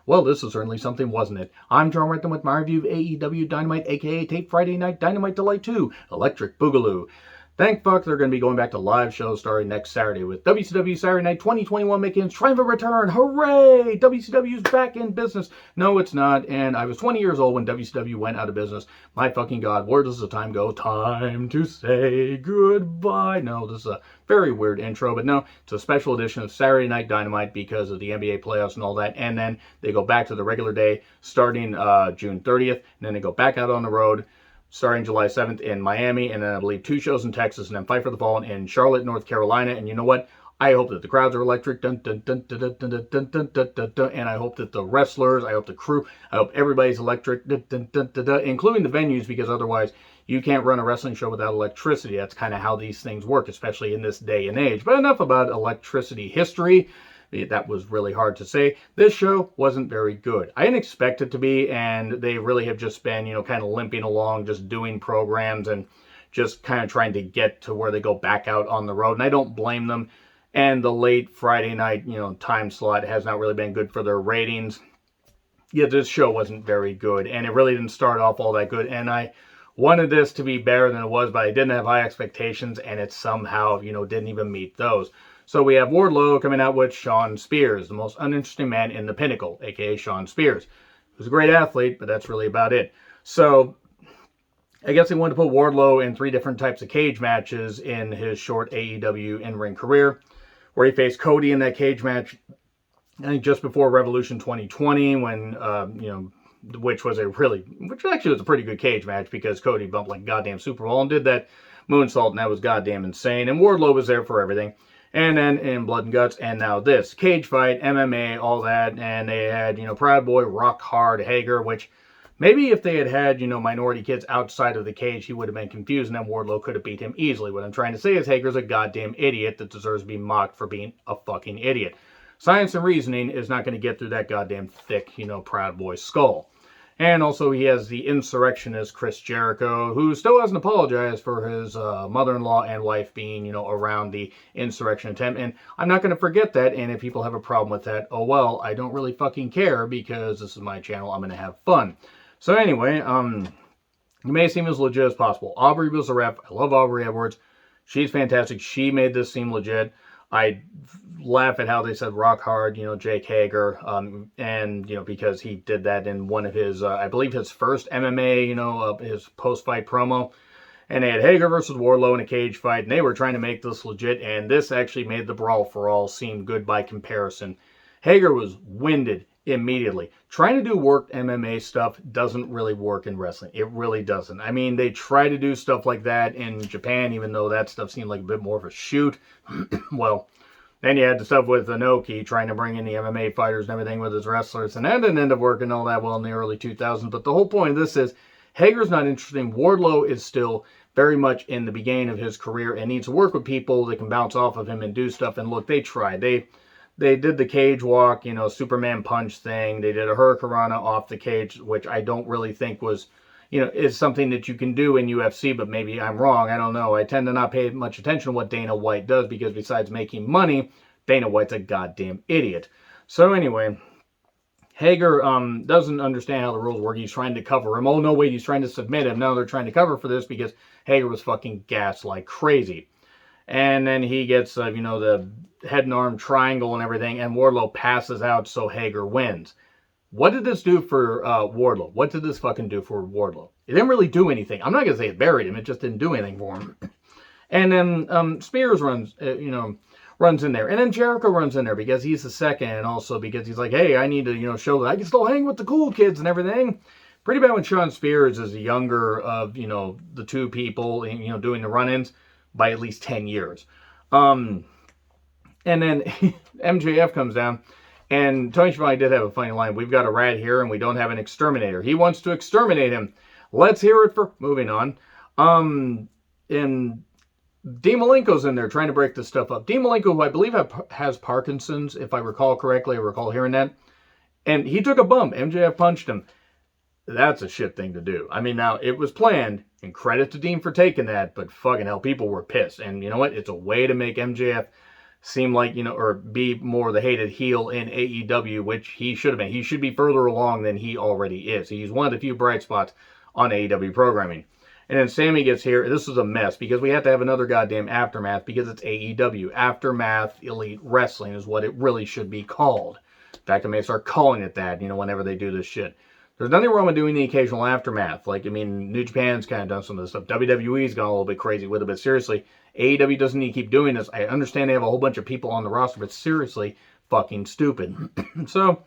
Well, this is certainly something, wasn't it? I'm John Rentham with my review of AEW Dynamite, aka Tape Friday Night Dynamite Delight 2, Electric Boogaloo. Thank fuck they're going to be going back to live shows starting next Saturday with WCW Saturday Night 2021 making its triumphant return. Hooray! WCW's back in business. No, it's not. And I was 20 years old when WCW went out of business. My fucking God, where does the time go? Time to say goodbye. No, this is a very weird intro, but no, it's a special edition of Saturday Night Dynamite because of the NBA playoffs and all that. And then they go back to the regular day starting June 30th. And then they go back out on the road starting July 7th in Miami, and then I believe 2 shows in Texas, and then Fight for the Fallen in Charlotte, North Carolina. And you know what? I hope that the crowds are electric, dun, dun, dun, dun, dun, dun, dun, dun, dun, dun, dun, and I hope that the wrestlers, I hope the crew, I hope everybody's electric, dun, dun, dun, dun, dun, including the venues, because otherwise you can't run a wrestling show without electricity. That's kind of how these things work, especially in this day and age. But enough about electricity history. That was really hard to say. This show wasn't very good. I didn't expect it to be, and they really have just been, kind of limping along, just doing programs and just kind of trying to get to where they go back out on the road. And I don't blame them. And the late Friday night, time slot has not really been good for their ratings. Yeah, this show wasn't very good, and it really didn't start off all that good. And I wanted this to be better than it was, but I didn't have high expectations, and it somehow, didn't even meet those. So we have Wardlow coming out with Shawn Spears, the most uninteresting man in the Pinnacle, aka Shawn Spears, who's a great athlete, but that's really about it. So I guess they wanted to put Wardlow in 3 different types of cage matches in his short AEW in-ring career, where he faced Cody in that cage match, I think just before Revolution 2020, when, which actually was a pretty good cage match because Cody bumped like a goddamn Super Bowl and did that moonsault, and that was goddamn insane. And Wardlow was there for everything. And then in Blood and Guts, and now this. Cage fight, MMA, all that. And they had, Proud Boy, Rock Hard, Hager, which maybe if they had, minority kids outside of the cage, he would have been confused, and then Wardlow could have beat him easily. What I'm trying to say is Hager's a goddamn idiot that deserves to be mocked for being a fucking idiot. Science and reasoning is not going to get through that goddamn thick, Proud Boy skull. And also he has the insurrectionist Chris Jericho, who still hasn't apologized for his mother-in-law and wife being, around the insurrection attempt. And I'm not going to forget that, and if people have a problem with that, oh well, I don't really fucking care because this is my channel, I'm going to have fun. So anyway, it may seem as legit as possible. Aubrey was a ref. I love Aubrey Edwards. She's fantastic. She made this seem legit. I laugh at how they said Rock Hard, Jake Hager, and, because he did that in one of his, I believe his first MMA, his post-fight promo. And they had Hager versus Wardlow in a cage fight, and they were trying to make this legit, and this actually made the Brawl for All seem good by comparison. Hager was winded immediately. Trying to do worked MMA stuff doesn't really work in wrestling. It really doesn't. I mean, they try to do stuff like that in Japan, even though that stuff seemed like a bit more of a shoot. Well, then you had the stuff with Inoki trying to bring in the MMA fighters and everything with his wrestlers, and that didn't end up working all that well in the early 2000s. But the whole point of this is Hager's not interesting. Wardlow is still very much in the beginning of his career and needs to work with people that can bounce off of him and do stuff. And look, they tried. They did the cage walk, Superman punch thing. They did a hurricanrana off the cage, which I don't really think was, is something that you can do in UFC, but maybe I'm wrong. I don't know. I tend to not pay much attention to what Dana White does because besides making money, Dana White's a goddamn idiot. So anyway, Hager doesn't understand how the rules work. He's trying to cover him. Oh, no, wait, he's trying to submit him. No, they're trying to cover for this because Hager was fucking gassed like crazy. And then he gets, the head and arm triangle and everything, and Wardlow passes out, so Hager wins. What did this do for Wardlow? What did this fucking do for Wardlow? It didn't really do anything. I'm not going to say it buried him. It just didn't do anything for him. And then Spears runs in there. And then Jericho runs in there because he's the second, and also because he's like, hey, I need to, show that I can still hang with the cool kids and everything. Pretty bad when Shawn Spears is the younger of, the two people, doing the run-ins by at least 10 years. And then MJF comes down, and Tony Schiavone did have a funny line. We've got a rat here, and we don't have an exterminator. He wants to exterminate him. Let's hear it for... Moving on. And Dean Malenko's in there trying to break this stuff up. Dean Malenko, who I believe has Parkinson's, if I recall correctly. I recall hearing that. And he took a bump. MJF punched him. That's a shit thing to do. I mean, now, it was planned, and credit to Dean for taking that, but fucking hell, people were pissed. And you know what? It's a way to make MJF seem like, or be more the hated heel in AEW, which he should have been. He should be further along than he already is. He's one of the few bright spots on AEW programming. And then Sammy gets here. This is a mess because we have to have another goddamn Aftermath because it's AEW. Aftermath Elite Wrestling is what it really should be called. In fact, I may start calling it that, whenever they do this shit. There's nothing wrong with doing the occasional Aftermath. New Japan's kind of done some of this stuff. WWE's gone a little bit crazy with it, but seriously, AEW doesn't need to keep doing this. I understand they have a whole bunch of people on the roster, but seriously, fucking stupid. So,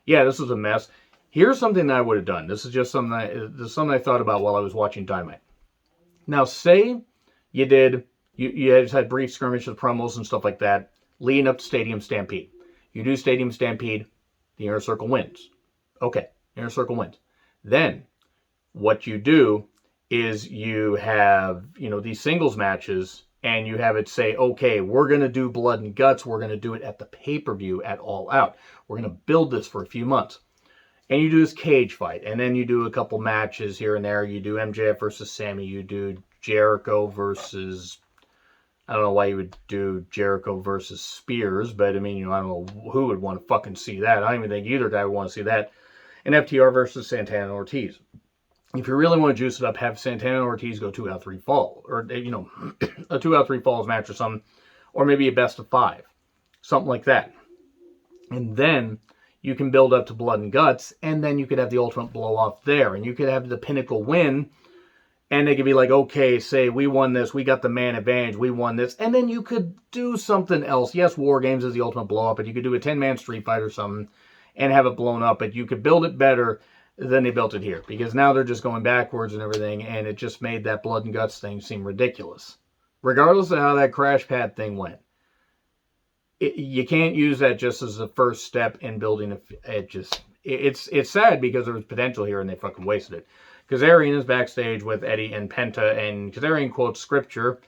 yeah, this is a mess. Here's something that I would have done. This is something I thought about while I was watching Dynamite. Now, say you just had brief skirmishes, promos, and stuff like that, leading up to Stadium Stampede. You do Stadium Stampede, the Inner Circle wins. Okay, Inner Circle wins. Then, what you do is you have, these singles matches, and you have it say, okay, we're going to do Blood and Guts. We're going to do it at the pay-per-view at All Out. We're going to build this for a few months. And you do this cage fight, and then you do a couple matches here and there. You do MJF versus Sammy. You do Jericho versus... I don't know why you would do Jericho versus Spears, but I don't know who would want to fucking see that. I don't even think either guy would want to see that. And FTR versus Santana and Ortiz. If you really want to juice it up, have Santana and Ortiz go 2 out of 3 fall. Or, a 2 out of 3 falls match or something. Or maybe a best of 5. Something like that. And then you can build up to Blood and Guts, and then you could have the ultimate blow off there, and you could have the Pinnacle win, and they could be like, okay, say we won this, we got the man advantage, we won this, and then you could do something else. Yes, War Games is the ultimate blow up, but you could do a 10-man street fight or something and have it blown up, but you could build it better than they built it here, because now they're just going backwards and everything, and it just made that Blood and Guts thing seem ridiculous. Regardless of how that crash pad thing went. You can't use that just as the first step in building it's sad because there was potential here and they fucking wasted it. Kazarian is backstage with Eddie and Penta, and Kazarian quotes scripture,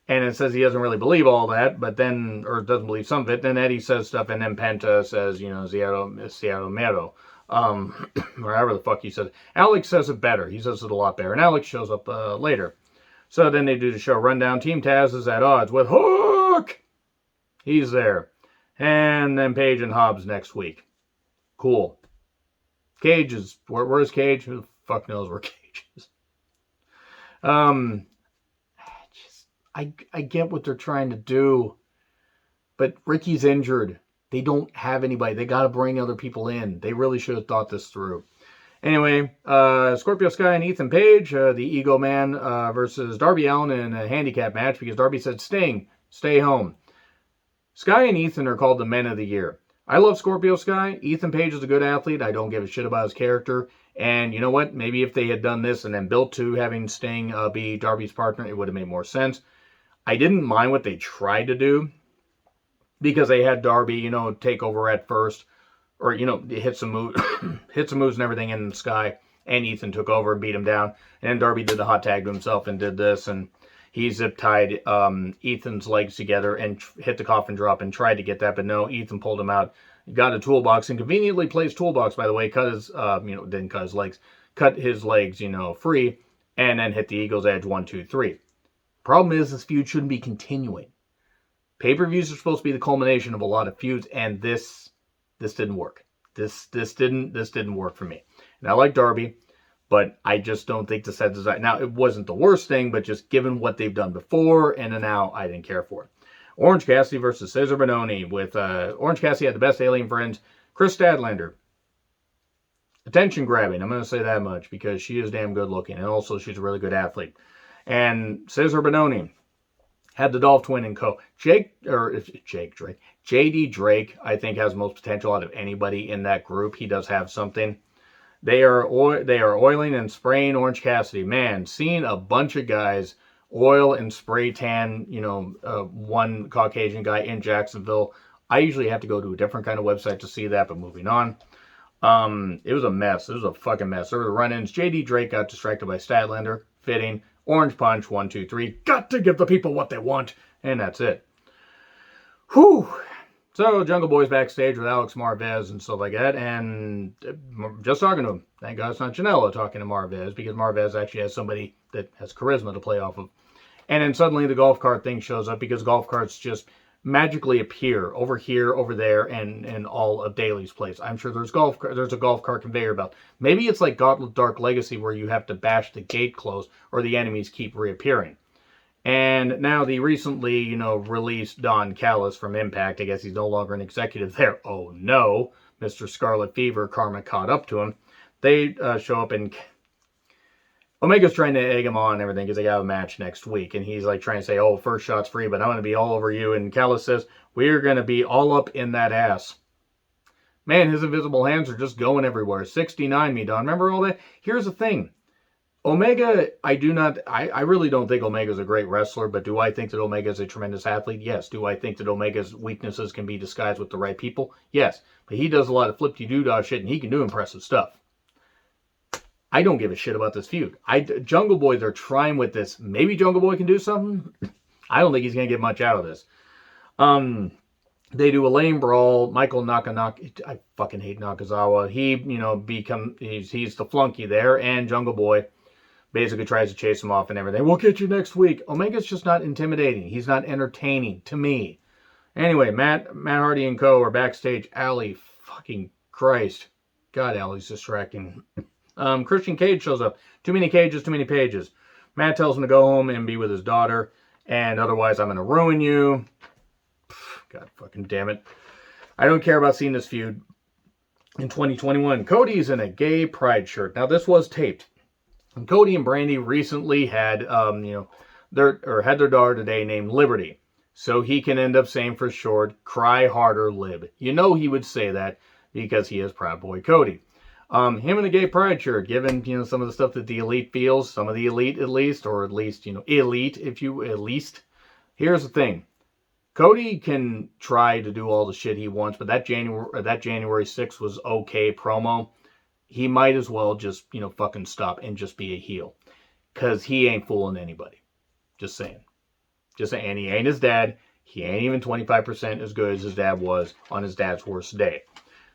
and it says he doesn't really believe all that, but then, or doesn't believe some of it, then Eddie says stuff, and then Penta says, Seattle Mero, or however the fuck he says. Alex says it better. He says it a lot better, and Alex shows up later. So then they do the show rundown. Team Taz is at odds with Hook! He's there. And then Page and Hobbs next week. Cool. Cage is... Where's Cage? Who the fuck knows where Cage is? I get what they're trying to do. But Ricky's injured. They don't have anybody. They got to bring other people in. They really should have thought this through. Anyway, Scorpio Sky and Ethan Page, the Ego Man versus Darby Allin in a handicap match because Darby said, Sting, stay home. Sky and Ethan are called the Men of the Year. I love Scorpio Sky. Ethan Page is a good athlete. I don't give a shit about his character. And you know what? Maybe if they had done this and then built to having Sting be Darby's partner, it would have made more sense. I didn't mind what they tried to do because they had Darby, take over at first. Or, hit some moves and everything in the Sky. And Ethan took over and beat him down. And then Darby did the hot tag to himself and did this. And he zip-tied Ethan's legs together and hit the coffin drop and tried to get that. But no, Ethan pulled him out. Got a toolbox and conveniently placed toolbox, by the way. Cut his, didn't cut his legs. Cut his legs, free. And then hit the Eagle's Edge 1, 2, 3. Problem is, this feud shouldn't be continuing. Pay-per-views are supposed to be the culmination of a lot of feuds. And this didn't work. This didn't work for me. And I like Darby, but I just don't think the set design. Now, it wasn't the worst thing, but just given what they've done before and now, I didn't care for it. Orange Cassidy versus Cesar Bononi with Orange Cassidy had the best alien friends, Chris Stadlander. Attention grabbing, I'm going to say that much because she is damn good looking, and also she's a really good athlete. And Cesar Bononi had the Dolph Twin and co. JD Drake, I think, has most potential out of anybody in that group. He does have something. They are oiling and spraying Orange Cassidy. Man, seeing a bunch of guys oil and spray tan, one Caucasian guy in Jacksonville. I usually have to go to a different kind of website to see that, but moving on. It was a mess. It was a fucking mess. There were run-ins. JD Drake got distracted by Statlander. Fitting. Orange Punch, 1, 2, 3. Got to give the people what they want. And that's it. Whew. So, Jungle Boy's backstage with Alex Marvez and stuff like that, and just talking to him. Thank God it's not Janela talking to Marvez, because Marvez actually has somebody that has charisma to play off of. And then suddenly the golf cart thing shows up, because golf carts just magically appear over here, over there, and all of Daly's place. I'm sure there's a golf cart conveyor belt. Maybe it's like Gauntlet Dark Legacy where you have to bash the gate closed or the enemies keep reappearing. And now the recently, released Don Callis from Impact, I guess he's no longer an executive there. Oh no, Mr. Scarlet Fever, karma caught up to him. They show up and Omega's trying to egg him on and everything because they got a match next week. And he's like trying to say, oh, first shot's free, but I'm going to be all over you. And Callis says, we're going to be all up in that ass. Man, his invisible hands are just going everywhere. 69 me, Don. Remember all that? Here's the thing. Omega, I really don't think Omega's a great wrestler, but do I think that Omega's a tremendous athlete? Yes. Do I think that Omega's weaknesses can be disguised with the right people? Yes. But he does a lot of flip-de-doo-dah shit, and he can do impressive stuff. I don't give a shit about this feud. Jungle Boy, they're trying with this. Maybe Jungle Boy can do something. I don't think he's going to get much out of this. They do a lame brawl. Michael Nakanaka, I fucking hate Nakazawa. He's the flunky there, and Jungle Boy basically tries to chase him off and everything. We'll get you next week. Omega's just not intimidating. He's not entertaining to me. Anyway, Matt Hardy and co. are backstage. Allie, fucking Christ. God, Allie's distracting. Christian Cage shows up. Too many cages, too many pages. Matt tells him to go home and be with his daughter. And otherwise, I'm going to ruin you. God fucking damn it. I don't care about seeing this feud. In 2021, Cody's in a gay pride shirt. Now, this was taped. And Cody and Brandy recently had, their daughter today named Liberty. So he can end up saying for short, cry harder, Lib. You know he would say that because he is Proud Boy Cody. Him in a gay pride shirt, given, some of the stuff that the Elite feels, some of the Elite at least, or at least, Elite, if you, at least. Here's the thing. Cody can try to do all the shit he wants, but that January 6th was okay promo. He might as well just, fucking stop and just be a heel. Because he ain't fooling anybody. Just saying. And he ain't his dad. He ain't even 25% as good as his dad was on his dad's worst day.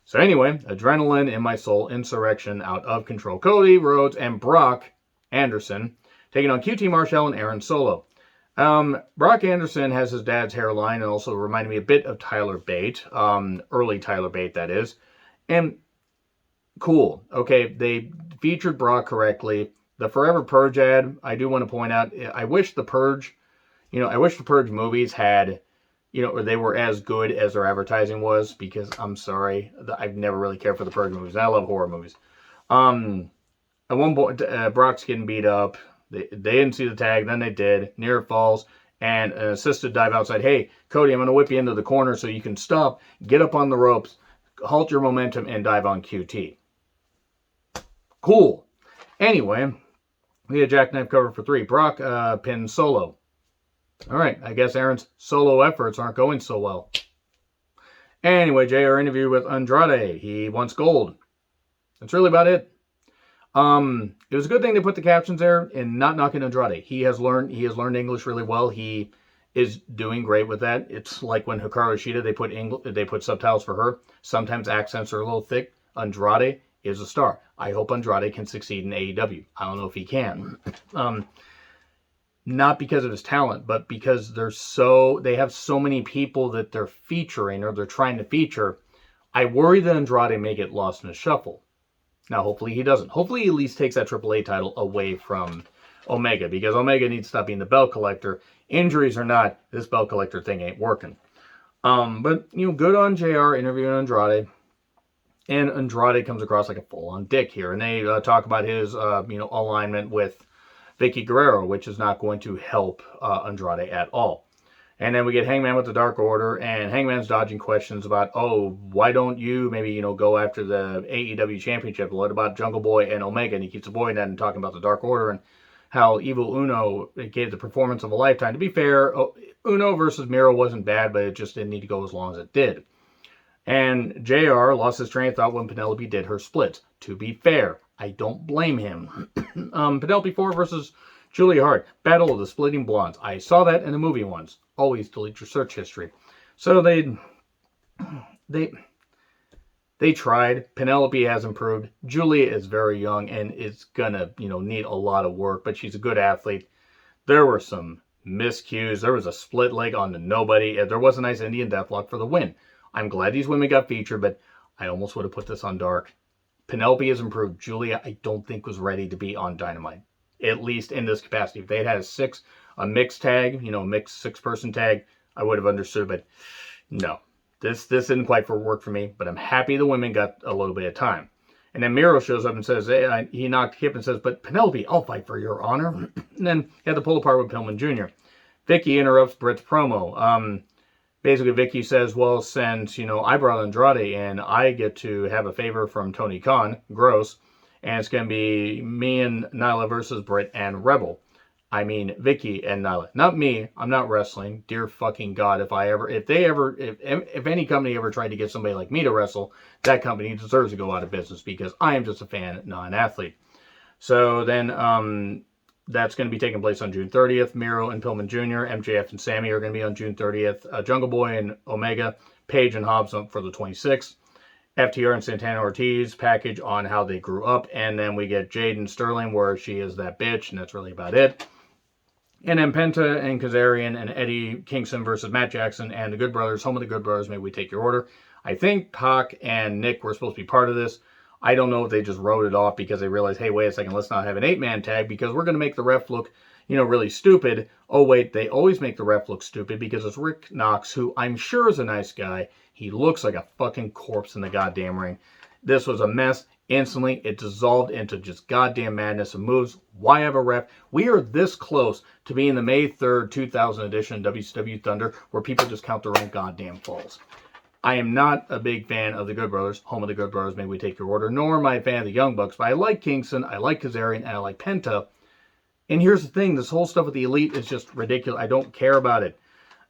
So anyway, adrenaline in my soul, insurrection out of control. Cody Rhodes and Brock Anderson taking on QT Marshall and Aaron Solo. Brock Anderson has his dad's hairline and also reminded me a bit of Tyler Bate. Early Tyler Bate, that is. And cool. Okay, they featured Brock correctly. The Forever Purge ad, I do want to point out, I wish the Purge movies had, or they were as good as their advertising was, because I'm sorry, I've never really cared for the Purge movies. I love horror movies. At one point, Brock's getting beat up. They didn't see the tag, then they did. Near falls, and an assisted dive outside. Hey, Cody, I'm going to whip you into the corner so you can stop, get up on the ropes, halt your momentum, and dive on QT. Cool. Anyway, we had Jackknife cover for 3. Brock pinned Solo. All right, I guess Aaron's solo efforts aren't going so well. Anyway, JR interview with Andrade. He wants gold. That's really about it. It was a good thing they put the captions there and not knocking Andrade. He has learned English really well. He is doing great with that. It's like when Hikaru Shida, they put subtitles for her. Sometimes accents are a little thick. Andrade is a star. I hope Andrade can succeed in AEW. I don't know if he can. Not because of his talent, but because they have so many people that they're featuring or they're trying to feature. I worry that Andrade may get lost in the shuffle. Now, hopefully he doesn't. Hopefully he at least takes that AAA title away from Omega, because Omega needs to stop being the belt collector. Injuries or not, this belt collector thing ain't working. But, good on JR interviewing Andrade. And Andrade comes across like a full-on dick here. And they talk about his, alignment with Vicky Guerrero, which is not going to help Andrade at all. And then we get Hangman with the Dark Order, and Hangman's dodging questions about, why don't you maybe, go after the AEW Championship? What about Jungle Boy and Omega? And he keeps avoiding that and talking about the Dark Order and how Evil Uno gave the performance of a lifetime. To be fair, Uno versus Miro wasn't bad, but it just didn't need to go as long as it did. And JR lost his train of thought when Penelope did her splits. To be fair, I don't blame him. Penelope Ford versus Julia Hart. Battle of the Splitting Blondes. I saw that in the movie once. Always delete your search history. So they tried. Penelope has improved. Julia is very young and is gonna, need a lot of work, but she's a good athlete. There were some miscues. There was a split leg on the nobody. There was a nice Indian deathlock for the win. I'm glad these women got featured, but I almost would have put this on Dark. Penelope has improved. Julia, I don't think was ready to be on Dynamite, at least in this capacity. If they had a mixed tag, mixed 6-person tag, I would have understood, but no. This didn't quite work for me, but I'm happy the women got a little bit of time. And then Miro shows up and says, hey, he knocked Kip and says, but Penelope, I'll fight for your honor. And then he had to pull apart with Pillman Jr. Vicky interrupts Britt's promo. Basically, Vicky says, well, since, I brought Andrade in, I get to have a favor from Tony Khan, gross, and it's going to be me and Nyla versus Britt and Rebel. I mean, Vicky and Nyla. Not me. I'm not wrestling. Dear fucking God, if any company ever tried to get somebody like me to wrestle, that company deserves to go out of business because I am just a fan, not an athlete. So then, that's going to be taking place on June 30th. Miro and Pillman Jr., MJF and Sammy are going to be on June 30th. Jungle Boy and Omega, Paige and Hobbs up for the 26th. FTR and Santana Ortiz package on how they grew up. And then we get Jade and Sterling where she is that bitch, and that's really about it. And then Penta and Kazarian and Eddie Kingston versus Matt Jackson and the Good Brothers, home of the Good Brothers. May we take your order? I think Pac and Nick were supposed to be part of this. I don't know if they just wrote it off because they realized, hey, wait a second, let's not have an 8-man tag because we're going to make the ref look, really stupid. Oh, wait, they always make the ref look stupid because it's Rick Knox, who I'm sure is a nice guy. He looks like a fucking corpse in the goddamn ring. This was a mess. Instantly, it dissolved into just goddamn madness of moves. Why have a ref? We are this close to being the May 3rd, 2000 edition of WCW Thunder where people just count their own goddamn falls. I am not a big fan of the Good Brothers, home of the Good Brothers, may we take your order, nor am I a fan of the Young Bucks, but I like Kingston, I like Kazarian, and I like Penta. And here's the thing, this whole stuff with the Elite is just ridiculous. I don't care about it.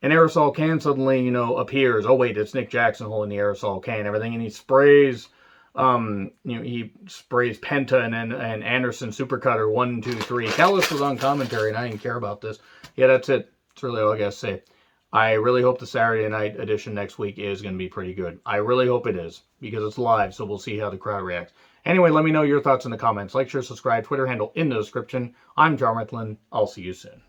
An aerosol can suddenly, appears. Oh, wait, it's Nick Jackson holding the aerosol can and everything, and he sprays, he sprays Penta and Anderson Supercutter 1, 2, 3. Callis was on commentary, and I didn't care about this. Yeah, that's it. That's really all I gotta say. I really hope the Saturday night edition next week is going to be pretty good. I really hope it is, because it's live, so we'll see how the crowd reacts. Anyway, let me know your thoughts in the comments. Like, share, subscribe, Twitter handle in the description. I'm John Ritlin. I'll see you soon.